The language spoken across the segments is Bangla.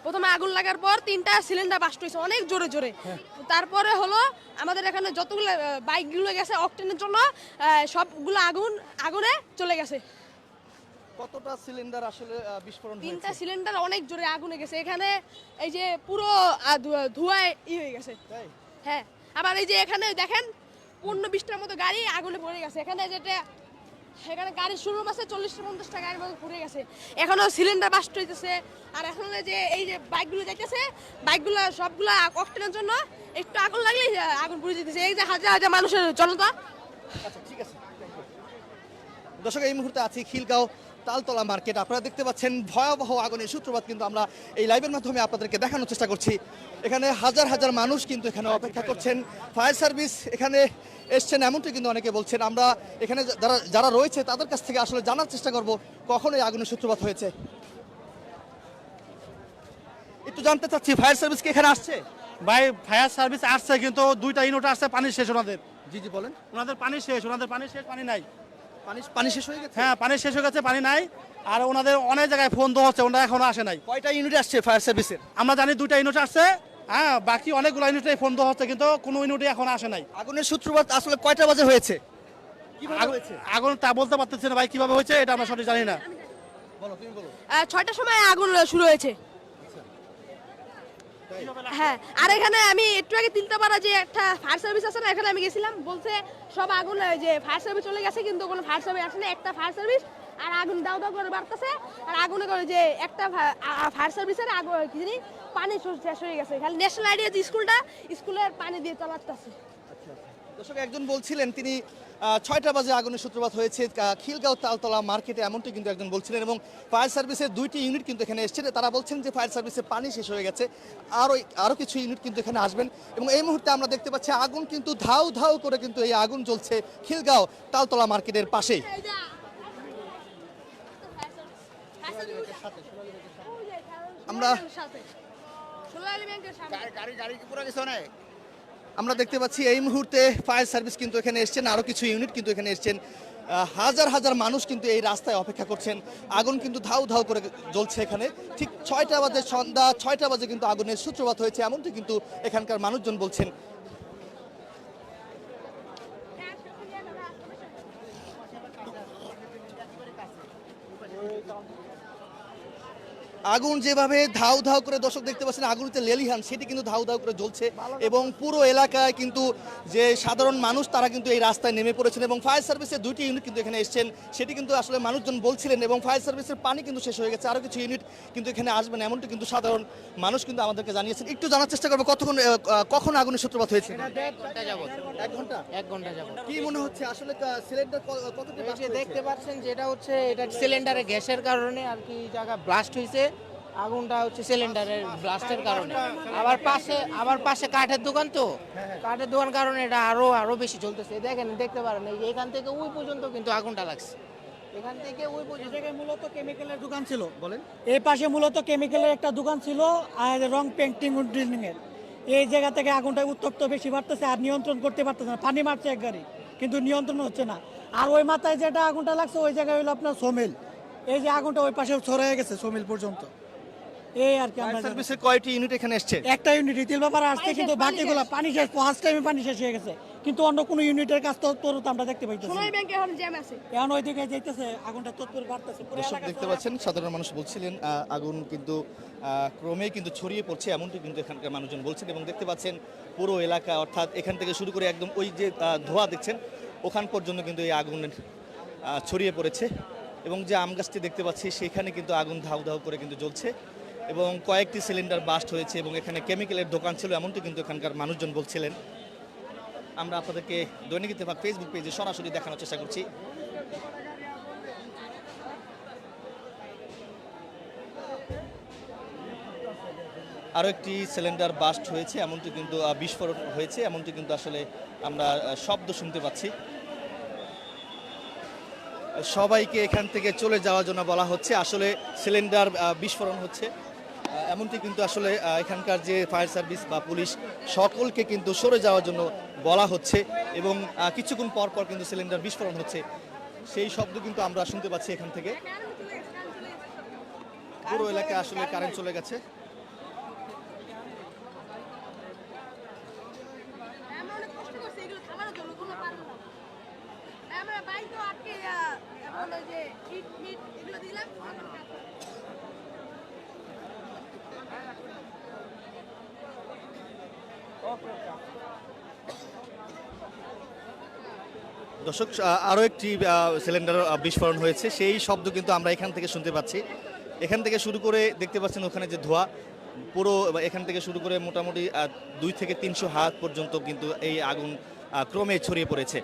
প্রথমে আগুন লাগার পর 3টা সিলিন্ডার বাস্ট হয়েছে অনেক জোরে জোরে। তারপরে হলো আমাদের এখানে যতগুলো বাইকগুলো গেছে অকটেনের জন্য সবগুলো আগুনে চলে গেছে। কতটা সিলিন্ডার আসলে বিস্ফোরণ হয়েছে? 3টা সিলিন্ডার অনেক জোরে আগুনে গেছে। এখানে এই যে পুরো ধোঁয়ায় হয়ে গেছে। তাই? হ্যাঁ, আবার এই যে এখানে দেখেন 15-20টার মতো গাড়ি আগুনে পড়ে গেছে। এখানে গাড়ির শোরুম আছে, 40-50টা গাড়ির মতো পড়ে গেছে। এখনো সিলিন্ডার বাস্ট হইতেছে। আর এখন এই যে বাইকগুলো যাইতেছে, বাইকগুলো সবগুলো অকটেনের জন্য একটু আগুন লাগলেই আগুন পুড়ে যেতেছে। এই যে হাজার হাজার মানুষের জনতা। আচ্ছা, ঠিক আছে। দর্শক, এই মুহূর্তে আছি খিলগাঁও তালতলা মার্কেট। আপনারা দেখতে পাচ্ছেন ভয়াবহ আগুনের সূত্রপাত কিন্তু আমরা এই লাইভের মাধ্যমে আপনাদেরকে দেখানোর চেষ্টা করছি। এখানে হাজার হাজার মানুষ কিন্তু এখানে অপেক্ষা করছেন। ফায়ার সার্ভিস এখানে এসছেন এমনটি কিন্তু অনেকে বলছেন। আমরা এখানে যারা রয়েছে তাদের কাছ থেকে আসলে জানার চেষ্টা করব কখন এই আগুনের সূত্রপাত হয়েছে। একটু জানতে চাচ্ছি, ফায়ার সার্ভিস কি এখানে আসছে? ভাই ফায়ার সার্ভিস আসছে, কিন্তু 2টা ইউনিট আসছে, পানি শেষ ওনাদের। জি জি, বলেন। ওনাদের পানি শেষ, পানি নাই। পানি শেষ হয়ে গেছে? হ্যাঁ, পানি শেষ হয়ে গেছে, পানি নাই। আর ওনাদের অনেক জায়গায় ফোন দেওয়া হচ্ছে, ওনারা এখনো আসে নাই। কয়টা ইউনিট আসছে ফায়ার সার্ভিসের? আমরা জানি 2টা ইউনিট আসছে, হ্যাঁ, বাকি অনেকগুলো ইউনিটে ফোন দেওয়া হচ্ছে, কিন্তু কোনো ইউনিটে এখন আসে নাই। আগুনের সূত্রপাত আসলে কয়টা বাজে হয়েছে? কিভাবে হয়েছে? আগুন তা বলতে পারতেছি না ভাই, কিভাবে হয়েছে এটা আমরা সঠিক জানি না। বলো, তুমি বলো। 6টার সময় আগুন শুরু হয়েছে। হ্যাঁ, আর এখানে আমি একটু আগে তিলতাপাড়া যে একটা ফায়ার সার্ভিস আছে না, এখানে আমি গেছিলাম, বলছে সব আগুন যে ফায়ার সার্ভিস চলে গেছে, কিন্তু কোনো ফায়ার সার্ভিস আসে না। একটা ফায়ার সার্ভিস আর আগুন দাও দাও করে বাড়তেছে। আর আগুনে করে যে একটা ফায়ার সার্ভিসের আগুন কি জানি পানি শেষ হয়ে গেছে। খালি ন্যাশনাল আইডিয়া যে স্কুলের পানি দিয়ে চালাতেছে। দর্শক, একজন বলছিলেন তিনি 6টা বাজে আগুনের সূত্রপাত হয়েছে খিলগাঁও তালতলা মার্কেটে, এমনটি কিন্তু একজন বলছিলেন। এবং ফায়ার সার্ভিসের 2টি ইউনিট কিন্তু এখানে এসেছে। তারা বলছেন যে ফায়ার সার্ভিসের পানি শেষ হয়ে গেছে, আরও কিছু ইউনিট কিন্তু এখানে আসবেন। এবং এই মুহূর্তে আমরা দেখতে পাচ্ছি আগুন কিন্তু ধাউ ধাউ করে কিন্তু এই আগুন জ্বলছে খিলগাঁও তালতলা মার্কেটের পাশেই। আমরা আমরা দেখতে পাচ্ছি এই মুহূর্তে ফায়ার সার্ভিস কিন্তু এখানে এসছেন, আরও কিছু ইউনিট কিন্তু এখানে এসছেন। হাজার হাজার মানুষ কিন্তু এই রাস্তায় অপেক্ষা করছেন। আগুন কিন্তু ধাউ ধাউ করে জ্বলছে এখানে। ঠিক 6টা বাজে, সন্ধ্যা 6টা বাজে কিন্তু আগুনের সূত্রপাত হয়েছে, এমনটি কিন্তু এখানকার মানুষজন বলছেন। আগুন যেভাবে ধাউ ধাউ করে, দর্শক দেখতে পাচ্ছেন আগুন হচ্ছে লেলিহান, সেটি কিন্তু ধাউ ধাউ করে জ্বলছে। এবং পুরো এলাকায় কিন্তু যে সাধারণ মানুষ তারা কিন্তু এই রাস্তায় নেমে পড়েছেন। এবং ফায়ার সার্ভিসের 2টি ইউনিট কিন্তু এখানে এসছেন, সেটি কিন্তু আসলে মানুষজন বলছিলেন। এবং ফায়ার সার্ভিসের পানি কিন্তু শেষ হয়ে গেছে, আরও কিছু ইউনিট কিন্তু এখানে আসবেন, এমনটি কিন্তু সাধারণ মানুষ কিন্তু আমাদেরকে জানিয়েছেন। একটু জানার চেষ্টা করবো কখন আগুনের সূত্রপাত হয়েছে? 1 ঘন্টা যাবত। কি মনে হচ্ছে আসলে সিলিন্ডার কতটা এই যে দেখতে পাচ্ছেন, যেটা হচ্ছে এটা সিলিন্ডারে গ্যাসের কারণে আর কি জায়গা ব্লাস্ট হয়েছে। আগুনটা হচ্ছে সিলিন্ডারের ব্লাস্টের কারণে। আবার পাশে কাঠের দোকান, তো কাঠের দোকান কারণে এটা আরো বেশি চলতেছে। দেখেন, দেখতে পারেন, এই যে এখান থেকে ওই পর্যন্ত কিন্তু আগুনটা লাগছে। এখান থেকে ওই পর্যন্ত মূলত কেমিক্যালের দোকান ছিল। বলেন। এই পাশে মূলত কেমিক্যালের একটা দোকান ছিল, আর রং পেন্টিং এর। এই জায়গা থেকে আগুনটা উত্তপ্ত বেশি বাড়তেছে, আর নিয়ন্ত্রণ করতে পারতেছে না। পানি মারছে এক গাড়ি, কিন্তু নিয়ন্ত্রণ হচ্ছে না। আর ওই মাথায় যেটা আগুনটা লাগছে ওই জায়গায় হলো আপনার সোমিল। এই যে আগুনটা ওই পাশে ছড়িয়ে গেছে সোমিল পর্যন্ত। এই আর কি। আমরা সার্ভিসের কয়টি ইউনিট এখানে এসছে? একটা ইউনিট ইতিল ব্যাপার আসছে, কিন্তু বাকিগুলো পানি শেষ, ফার্স্ট টাইমে পানি শেষ হয়ে গেছে। কিন্তু অন্য কোনো ইউনিটের কাজ তৎপর আমরা দেখতে পাইতেছি। সোনালী ব্যাংকে এখন জ্যাম আছে, এখন ওইদিকে যাইতেছে, আগুনটা তৎপর বাড়তেছে। দর্শক দেখতে পাচ্ছেন সাধারণ মানুষ বলছিলেন আগুন কিন্তু ক্রমেই কিন্তু ছড়িয়ে পড়ছে, এমনটি কিন্তু এখানকার মানুষজন বলছেন। এবং দেখতে পাচ্ছেন পুরো এলাকা, অর্থাৎ এখান থেকে শুরু করে একদম ওই যে ধোঁয়া দেখছেন ওখান পর্যন্ত কিন্তু এই আগুন ছড়িয়ে পড়েছে। এবং যে আম গাছটি দেখতে পাচ্ছি সেখানে কিন্তু আগুন ধাউ ধাউ করে কিন্তু জ্বলছে। এবং কয়েকটি সিলিন্ডার বাস্ট হয়েছে, এবং এখানে কেমিক্যালের দোকান ছিল, এমনটি কিন্তু এখানকার মানুষজন বলছিলেন। আমরা আপনাদেরকে দৈনিক ইত্তেফাক ফেসবুক পেজে সরাসরি দেখানোর চেষ্টা করছি। আরও একটি সিলিন্ডার বাস্ট হয়েছে, এমনটি কিন্তু বিস্ফোরণ হয়েছে, এমনটি কিন্তু আসলে আমরা শব্দ শুনতে পাচ্ছি। সবাইকে এখান থেকে চলে যাওয়ার জন্য বলা হচ্ছে, আসলে সিলিন্ডার বিস্ফোরণ হচ্ছে, এমনটি কিন্তু আসলে এখানকার যে ফায়ার সার্ভিস বা পুলিশ সকলকে কিন্তু সরে যাওয়ার জন্য বলা হচ্ছে। এবং কিছুক্ষণ পর পর কিন্তু সিলিন্ডার বিস্ফোরণ হচ্ছে, সেই শব্দ কিন্তু আমরা শুনতে পাচ্ছি এখান থেকে। পুরো এলাকায় আসলে কারেন্ট চলে গেছে। এই তো আজকে এখন ওই যে ইট মিট এগুলো দিলাম। দর্শক আরও একটি সিলিন্ডার বিস্ফোরণ হয়েছে, সেই শব্দ কিন্তু আমরা এখান থেকে শুনতে পাচ্ছি। এখান থেকে শুরু করে দেখতে পাচ্ছেন ওখানে যে ধোঁয়া, পুরো এখান থেকে শুরু করে মোটামুটি 2 থেকে 300 হাত পর্যন্ত কিন্তু এই আগুন ক্রমে ছড়িয়ে পড়েছে।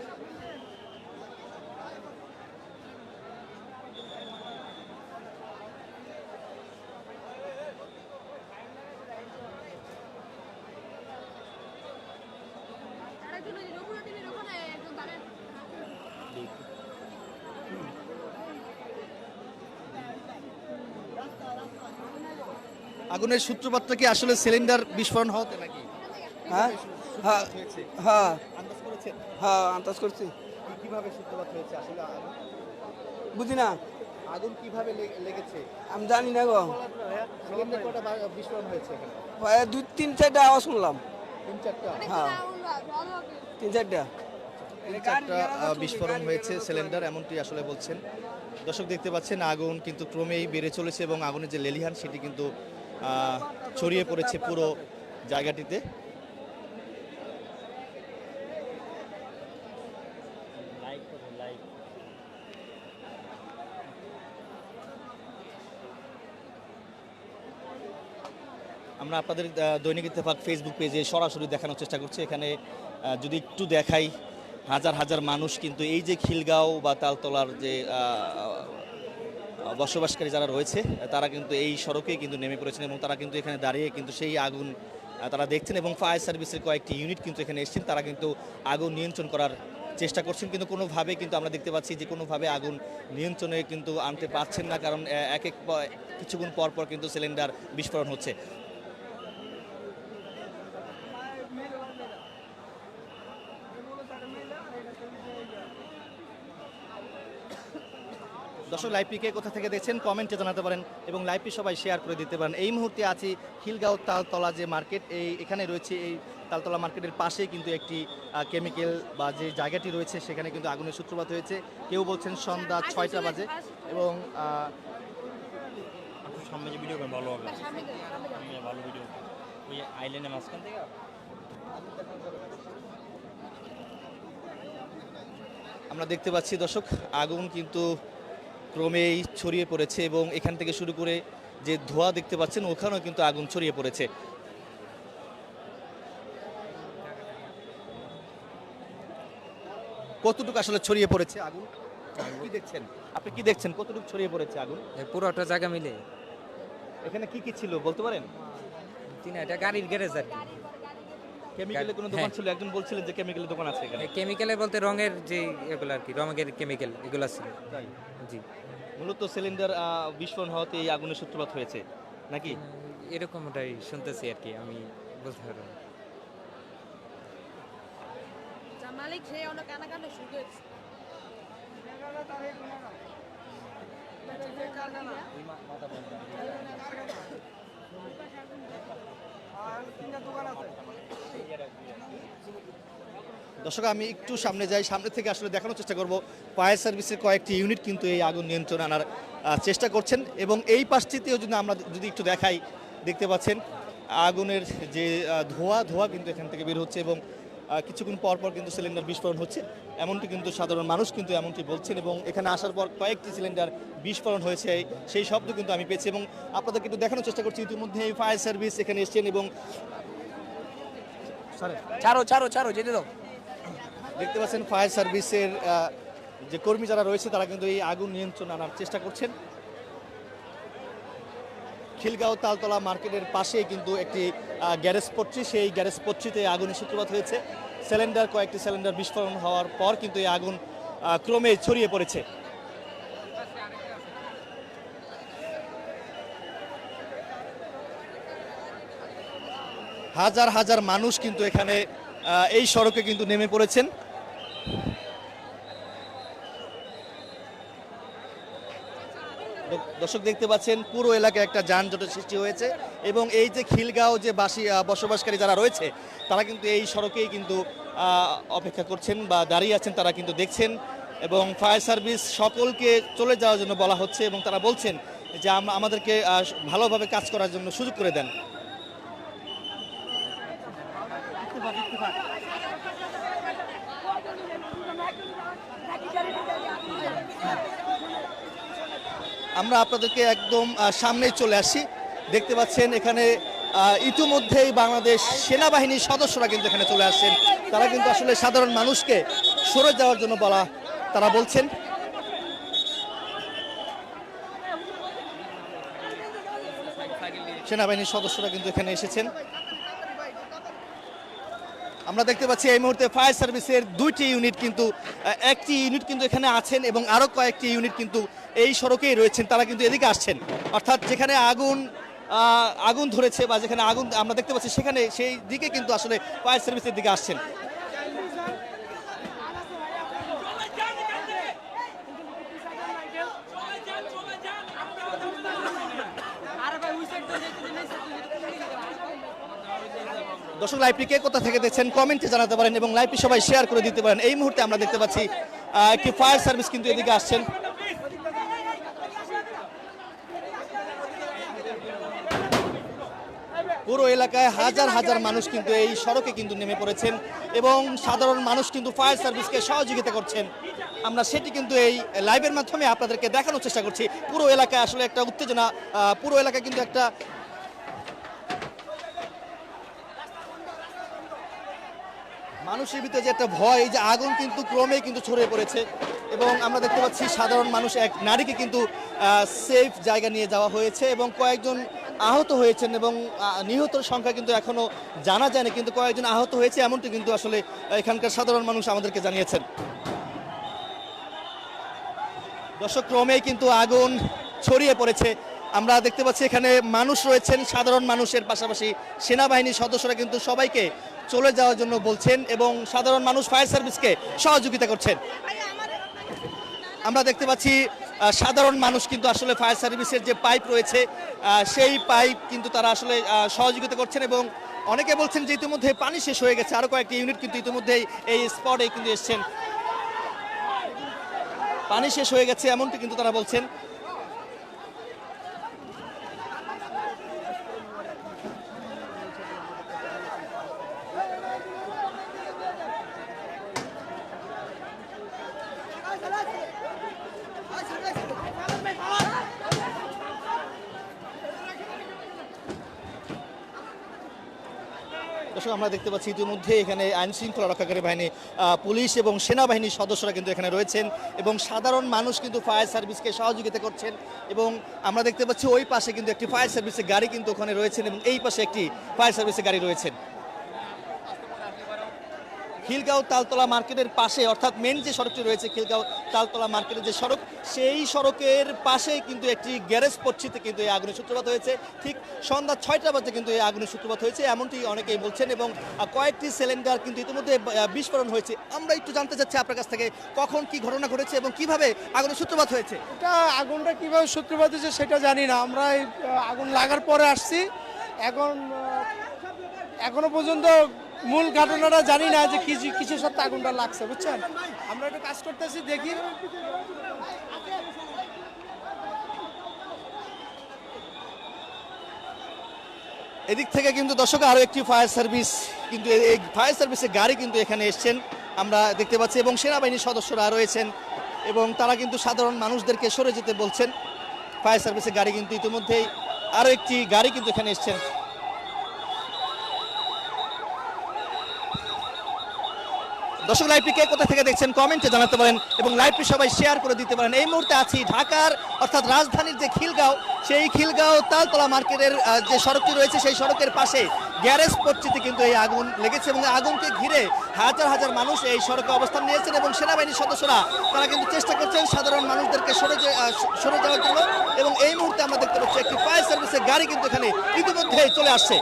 আরেকজন ওই যে রঘুনাথ টিভির ওখানে একজন দাঁড়ায়। আগুনের সূত্রপাতটা কি আসলে সিলিন্ডার বিস্ফোরণ হতে নাকি? হ্যাঁ হ্যাঁ হয়েছে হ্যাঁ আন্দাজ করেছেন হ্যাঁ আন্দাজ করছি কিভাবে সূত্রপাত হয়েছে আসলে বুঝি না, আগুন কিভাবে লেগেছে? আমি জানি না গো। সিলিন্ডার কটা বিস্ফোরণ হয়েছে এখানে? প্রায় 2-3-4টা আওয়াজ শুনলাম। 3-4টা হ্যাঁ ভালো হবে। 3-4টা। 3-4টা বিস্ফোরণ হয়েছে সিলিন্ডার, এমনটি আসলে বলছেন। দর্শক দেখতে পাচ্ছেন আগুন কিন্তু ক্রমেই বেড়ে চলেছে এবং আগুনের যে লেলিহান সেটি কিন্তু ছড়িয়ে পড়েছে পুরো জায়গাটিতে। আমরা আপনাদের দৈনিক ইত্তেফাক ফেসবুক পেজে সরাসরি দেখানোর চেষ্টা করছি। এখানে যদি একটু দেখাই, হাজার হাজার মানুষ কিন্তু এই যে খিলগাঁও বা তালতলার যে বসবাসকারী যারা রয়েছে তারা কিন্তু এই সড়কেই কিন্তু নেমে পড়েছেন এবং তারা কিন্তু এখানে দাঁড়িয়ে কিন্তু সেই আগুন তারা দেখছেন এবং ফায়ার সার্ভিসের কয়েকটি ইউনিট কিন্তু এখানে এসেছেন, তারা কিন্তু আগুন নিয়ন্ত্রণ করার চেষ্টা করছেন, কিন্তু কোনোভাবে কিন্তু আমরা দেখতে পাচ্ছি যে কোনোভাবে আগুন নিয়ন্ত্রণে কিন্তু আনতে পারছেন না, কারণ কিছুক্ষণ পর পর কিন্তু সিলিন্ডার বিস্ফোরণ হচ্ছে। দর্শক লাইভটি কে কোথা থেকে দেখছেন কমেন্টে জানাতে পারেন এবং লাইভটি সবাই শেয়ার করে দিতে পারেন। এই মুহূর্তে আছি খিলগাঁও তালতলা যে মার্কেট, এখানে রয়েছে এই তালতলা মার্কেটের পাশে কিন্তু একটি কেমিক্যাল বা যে জায়গাটি রয়েছে সেখানে কিন্তু আগুনের সূত্রপাত হয়েছে। কেউ বলছেন সন্ধ্যা 6টা বাজে এবং সামনে যে ভিডিও করেন ভালো হবে, সামনে গেলে, ভালো ভিডিও ওই আইল্যান্ডের মাঝখান থেকে আমরা দেখতে পাচ্ছি দর্শক আগুন কিন্তু ক্রমেই ছড়িয়ে পড়েছে এবং এখান থেকে শুরু করে যে ধোঁয়া দেখতে পাচ্ছেন ওখানেও কিন্তু আগুন ছড়িয়ে পড়েছে। কতটুকু আসলে ছড়িয়ে পড়েছে আগুন কি দেখছেন আপনি, কি দেখছেন কতটুকু ছড়িয়ে পড়েছে আগুন? পুরোটা জায়গা মিলে এখানে কি কি ছিল বলতে পারেন? এটা গাড়ির গ্যারেজ আর কেমিক্যালের কোনো দোকান ছিল, একজন বলছিলেন যে কেমিক্যালের দোকান আছে এখানে। কেমিক্যালের বলতে রঙের যে এগুলো আর কি, রঙের কেমিক্যাল এগুলো ছিল। তাই জি, মূলত সিলিন্ডার বিস্ফোরণ হওয়াতে এই আগুনের সূত্রপাত হয়েছে নাকি? এরকমটাই শুনতেছি আর কি, আমি বুঝতে পারলাম। মালিক সে অনেক কানাকানি শুরু করেছে। দর্শক আমি একটু সামনে যাই, সামনে থেকে আসলে দেখানোর চেষ্টা করব ফায়ার সার্ভিসের কয়েকটি ইউনিট কিন্তু এই আগুন নিয়ন্ত্রণে আনার চেষ্টা করছেন এবং এই পাশটিতেও যদি আমরা যদি একটু দেখাই, দেখতে পাচ্ছেন আগুনের যে ধোঁয়া কিন্তু এখান থেকে বের হচ্ছে এবং কিছুক্ষণ পর পর কিন্তু সিলিন্ডার বিস্ফোরণ হচ্ছে, এমনটি কিন্তু সাধারণ মানুষ কিন্তু এমনটি বলছেন এবং এখানে আসার পর কয়েকটি সিলিন্ডার বিস্ফোরণ হয়েছে সেই শব্দ কিন্তু আমি পেয়েছি এবং আপনাদেরকে একটু দেখানোর চেষ্টা করছি। ইতিমধ্যে এই ফায়ার সার্ভিস এখানে এসছেন এবং ছাড়ো ছাড়ো ছাড়ো যেতে দাও। দেখতে পাচ্ছেন ফায়ার সার্ভিসের যে কর্মী যারা রয়েছে তারা কিন্তু এই আগুন নিয়ন্ত্রণ আনার চেষ্টা করছেন। খিলগাঁও তালতলা মার্কেটের পাশে কিন্তু একটি গ্যারেজ পট্রি, সেই গ্যারেজ পট্রিতে আগুনের সূত্রপাত হয়েছে। কয়েকটি সিলিন্ডার বিস্ফোরণ হওয়ার পর কিন্তু এই আগুন ক্রমে ছড়িয়ে পড়েছে। হাজার হাজার মানুষ কিন্তু এখানে এই সড়কে কিন্তু নেমে পড়েছেন। দর্শক দেখতে পাচ্ছেন পুরো এলাকায় একটা যানজটের সৃষ্টি হয়েছে এবং এই যে খিলগাঁও যে বসবাসকারী যারা রয়েছে তারা কিন্তু এই সড়কেই কিন্তু অপেক্ষা করছেন বা দাঁড়িয়ে আছেন, তারা কিন্তু দেখছেন এবং ফায়ার সার্ভিস সকলকে চলে যাওয়ার জন্য বলা হচ্ছে এবং তারা বলছেন যে আমাদেরকে ভালোভাবে কাজ করার জন্য সুযোগ করে দেন। আমরা আপনাদেরকে একদম সামনেই চলে আসি, দেখতে পাচ্ছেন এখানে ইতিমধ্যেই বাংলাদেশ সেনাবাহিনীর সদস্যরা কিন্তু এখানে চলে আসছেন। তারা কিন্তু আসলে সাধারণ মানুষকে সরে যাওয়ার জন্য তারা বলছেন। সেনাবাহিনীর সদস্যরা কিন্তু এখানে এসেছেন। আমরা দেখতে পাচ্ছি এই মুহূর্তে ফায়ার সার্ভিসের দুইটি ইউনিট কিন্তু একটি ইউনিট কিন্তু এখানে আছেন এবং আরো কয়েকটি ইউনিট কিন্তু এই সড়কেই রয়েছেন। তারা কিন্তু এদিকে আসছেন, অর্থাৎ যেখানে আগুন ধরেছে বা যেখানে আগুন আমরা দেখতে পাচ্ছি সেখানে সেই দিকে কিন্তু আসলে ফায়ার সার্ভিসের দিকে আসছেন। দর্শক, লাইভটি কে কোথা থেকে দেখছেন কমেন্টে জানাতে পারেন এবং লাইভটি সবাই শেয়ার করে দিতে পারেন। এই মুহূর্তে আমরা দেখতে পাচ্ছি একটি ফায়ার সার্ভিস কিন্তু এদিকে আসছেন। পুরো এলাকায় হাজার হাজার মানুষ কিন্তু এই সড়কে কিন্তু নেমে পড়েছেন এবং সাধারণ মানুষ কিন্তু ফায়ার সার্ভিসকে সহযোগিতা করছেন। আমরা সেটি কিন্তু এই লাইভের মাধ্যমে আপনাদেরকে দেখানোর চেষ্টা করছি। পুরো এলাকায় আসলে একটা উত্তেজনা, পুরো এলাকায় কিন্তু একটা মানুষের ভিতরে যে একটা ভয়, এই যে আগুন কিন্তু ক্রমেই কিন্তু ছড়িয়ে পড়েছে এবং আমরা দেখতে পাচ্ছি সাধারণ মানুষ, এক নারীকে কিন্তু সেফ জায়গা নিয়ে যাওয়া হয়েছে এবং কয়েকজন আহত হয়েছেন এবং নিহতর সংখ্যা কিন্তু এখনো জানা যায়নি, কিন্তু কয়েকজন আহত হয়েছে এমনটি কিন্তু আসলে এখানকার সাধারণ মানুষ আমাদেরকে জানিয়েছেন। দর্শক, ক্রমেই কিন্তু আগুন ছড়িয়ে পড়েছে। আমরা দেখতে পাচ্ছি এখানে মানুষ রয়েছেন, সাধারণ মানুষের পাশাপাশি সেনাবাহিনীর সদস্যরা কিন্তু সবাইকে চলে যাওয়ার জন্য বলছেন এবং সাধারণ মানুষ ফায়ার সার্ভিসকে সহযোগিতা করছেন। আমরা দেখতে পাচ্ছি সাধারণ মানুষ কিন্তু আসলে ফায়ার সার্ভিসের যে পাইপ রয়েছে সেই পাইপ কিন্তু তারা আসলে সহযোগিতা করছেন এবং অনেকে বলছেন যে ইতিমধ্যে পানি শেষ হয়ে গেছে। আরো কয়েকটি ইউনিট কিন্তু ইতিমধ্যেই এই স্পটে কিন্তু এসছেন, পানি শেষ হয়ে গেছে এমনটি কিন্তু তারা বলছেন। দর্শক, আমরা দেখতে পাচ্ছি ইতিমধ্যে এখানে আইন শৃঙ্খলা রক্ষাকারী বাহিনী, পুলিশ এবং সেনাবাহিনীর সদস্যরা কিন্তু এখানে রয়েছেন এবং সাধারণ মানুষ কিন্তু ফায়ার সার্ভিসকে সহযোগিতা করছেন এবং আমরা দেখতে পাচ্ছি ওই পাশে কিন্তু একটি ফায়ার সার্ভিসের গাড়ি কিন্তু ওখানে রয়েছেন এবং এই পাশে একটি ফায়ার সার্ভিসের গাড়ি রয়েছেন। খিলগাঁও তালতলা মার্কেটের পাশে, অর্থাৎ মেন যে সড়কটি রয়েছে খিলগাঁও তালতলা মার্কেটের যে সড়ক, সেই সড়কের পাশেই কিন্তু একটি গ্যারেজ পট্টিতে কিন্তু এই আগুনের সূত্রপাত হয়েছে। ঠিক সন্ধ্যা 6টা বাজে কিন্তু এই আগুনের সূত্রপাত হয়েছে এমনটি অনেকেই বলছেন এবং কয়েকটি সিলিন্ডার কিন্তু ইতিমধ্যে বিস্ফোরণ হয়েছে। আমরা একটু জানতে চাচ্ছি আপনার কাছ থেকে কখন কি ঘটনা ঘটেছে এবং কিভাবে আগুনের সূত্রপাত হয়েছে। এটা আগুনটা কিভাবে সূত্রপাত হয়েছে সেটা জানি না। আমরা এই আগুন লাগার পরে আসছি, এখনো পর্যন্ত মূল ঘটনাটা জানি না যে কিসের সাথে আগুনটা লাগছে, বুঝছেন। আমরা একটু কাজ করতেছি, দেখি। এদিক থেকে কিন্তু দর্শক আরো একটি ফায়ার সার্ভিস কিন্তু এই ফায়ার সার্ভিসের গাড়ি কিন্তু এখানে এসছেন আমরা দেখতে পাচ্ছি এবং সেনাবাহিনীর সদস্যরা রয়েছেন এবং তারা কিন্তু সাধারণ মানুষদেরকে সরে যেতে বলছেন। ফায়ার সার্ভিসের গাড়ি কিন্তু ইতিমধ্যেই আরো একটি গাড়ি কিন্তু এখানে এসছেন। দর্শক, লাইভটি কে কোথা থেকে দেখছেন কমেন্টে জানাতে পারেন এবং লাইভটি সবাই শেয়ার করে দিতে পারেন। এই মুহূর্তে আছি ঢাকার, অর্থাৎ রাজধানীর যে খিলগাঁও, সেই খিলগাঁও তালতলা মার্কেটের যে সড়কটি রয়েছে সেই সড়কের পাশে গ্যারেজ পট্টিতে কিন্তু এই আগুন লেগেছে এবং আগুনকে ঘিরে হাজার হাজার মানুষ এই সড়কে অবস্থান নিয়েছেন এবং সেনাবাহিনীর সদস্যরা তারা কিন্তু চেষ্টা করছেন সাধারণ মানুষদেরকে সরে যাওয়ার জন্য এবং এই মুহূর্তে আমরা দেখতে পাচ্ছি একটি ফায়ার সার্ভিসের গাড়ি কিন্তু এখানে ইতিমধ্যে চলে আসছে।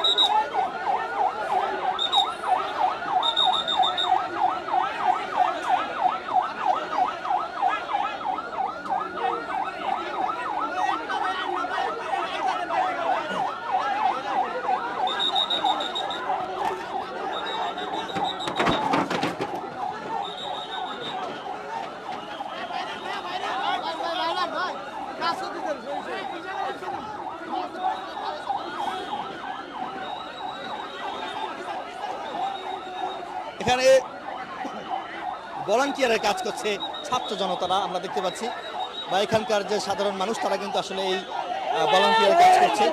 এখানে ভলান্টিয়ারের কাজ করছে ছাত্র জনতারা, আমরা দেখতে পাচ্ছি, বা এখানকার যে সাধারণ মানুষ তারা কিন্তু আসলে এই ভলান্টিয়ারের কাজ করছে।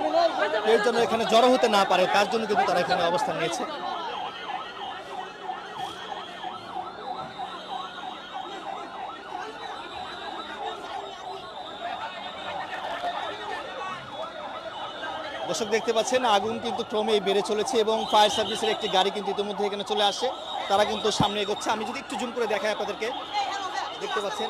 এর জন্য এখানে জড়ো হতে না পারে তার জন্য কিন্তু তারা এখানে অবস্থান নিয়েছে। দর্শক দেখতে পাচ্ছেন আগুন কিন্তু ক্রমেই বেড়ে চলেছে এবং ফায়ার সার্ভিসের একটি গাড়ি কিন্তু ইতিমধ্যে এখানে চলে আসে, তারা কিন্তু সামনে এগোচ্ছে। আমি যদি একটু জুম করে দেখাই আপনাদেরকে, দেখতে পাচ্ছেন